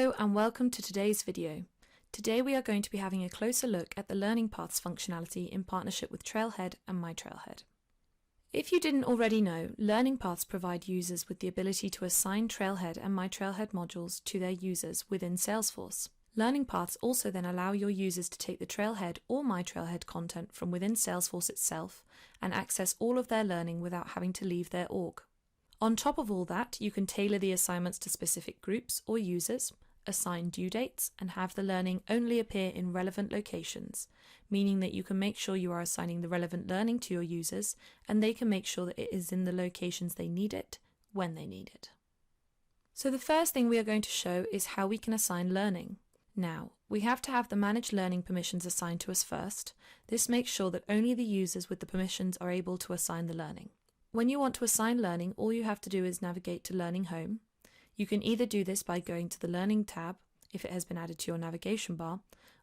Hello and welcome to today's video. Today we are going to be having a closer look at the Learning Paths functionality in partnership with Trailhead and myTrailhead. If you didn't already know, Learning Paths provide users with the ability to assign Trailhead and myTrailhead modules to their users within Salesforce. Learning Paths also then allow your users to take the Trailhead or myTrailhead content from within Salesforce itself and access all of their learning without having to leave their org. On top of all that, you can tailor the assignments to specific groups or users, assign due dates, and have the learning only appear in relevant locations, meaning that you can make sure you are assigning the relevant learning to your users and they can make sure that it is in the locations they need it, when they need it. So the first thing we are going to show is how we can assign learning. Now, we have to have the Manage Learning permissions assigned to us first. This makes sure that only the users with the permissions are able to assign the learning. When you want to assign learning, all you have to do is navigate to Learning Home. You can either do this by going to the Learning tab, if it has been added to your navigation bar,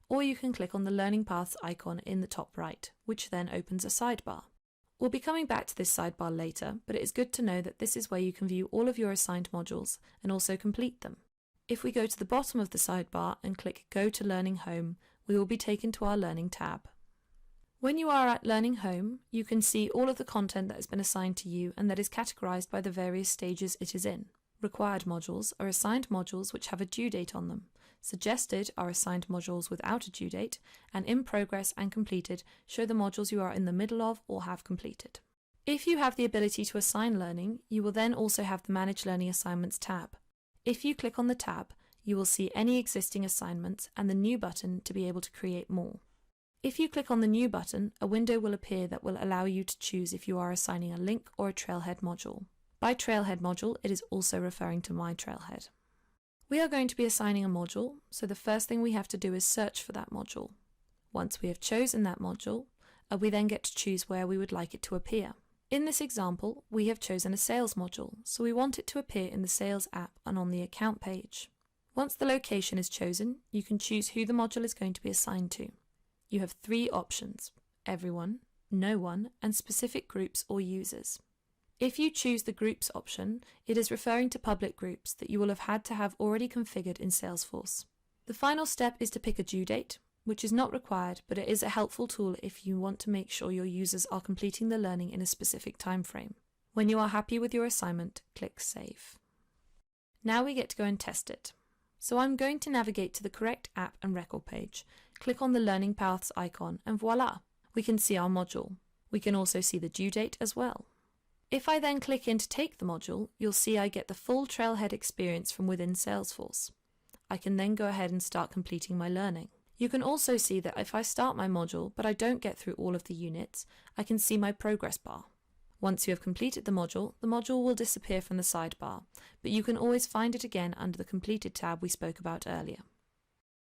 or you can click on the Learning Paths icon in the top right, which then opens a sidebar. We'll be coming back to this sidebar later, but it is good to know that this is where you can view all of your assigned modules and also complete them. If we go to the bottom of the sidebar and click Go to Learning Home, we will be taken to our Learning tab. When you are at Learning Home, you can see all of the content that has been assigned to you and that is categorized by the various stages it is in. Required modules are assigned modules which have a due date on them. Suggested are assigned modules without a due date, and in progress and completed show the modules you are in the middle of or have completed. If you have the ability to assign learning, you will then also have the Manage Learning Assignments tab. If you click on the tab, you will see any existing assignments and the New button to be able to create more. If you click on the New button, a window will appear that will allow you to choose if you are assigning a link or a Trailhead module. By Trailhead module, it is also referring to myTrailhead. We are going to be assigning a module, so the first thing we have to do is search for that module. Once we have chosen that module, we then get to choose where we would like it to appear. In this example, we have chosen a sales module, so we want it to appear in the Sales app and on the account page. Once the location is chosen, you can choose who the module is going to be assigned to. You have three options: everyone, no one, and specific groups or users. If you choose the groups option, it is referring to public groups that you will have had to have already configured in Salesforce. The final step is to pick a due date, which is not required, but it is a helpful tool if you want to make sure your users are completing the learning in a specific time frame. When you are happy with your assignment, click Save. Now we get to go and test it. So I'm going to navigate to the correct app and record page, click on the Learning Paths icon, and voila! We can see our module. We can also see the due date as well. If I then click in to take the module, you'll see I get the full Trailhead experience from within Salesforce. I can then go ahead and start completing my learning. You can also see that if I start my module but I don't get through all of the units, I can see my progress bar. Once you have completed the module will disappear from the sidebar, but you can always find it again under the Completed tab we spoke about earlier.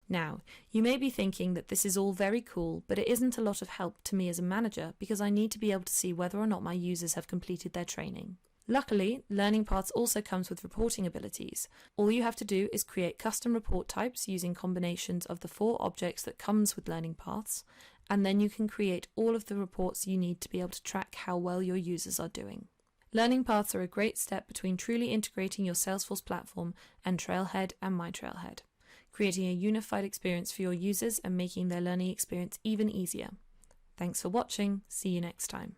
Now, you may be thinking that this is all very cool, but it isn't a lot of help to me as a manager because I need to be able to see whether or not my users have completed their training. Luckily, Learning Paths also comes with reporting abilities. All you have to do is create custom report types using combinations of the 4 objects that comes with Learning Paths, and then you can create all of the reports you need to be able to track how well your users are doing. Learning Paths are a great step between truly integrating your Salesforce platform and Trailhead and myTrailhead, creating a unified experience for your users and making their learning experience even easier. Thanks for watching. See you next time.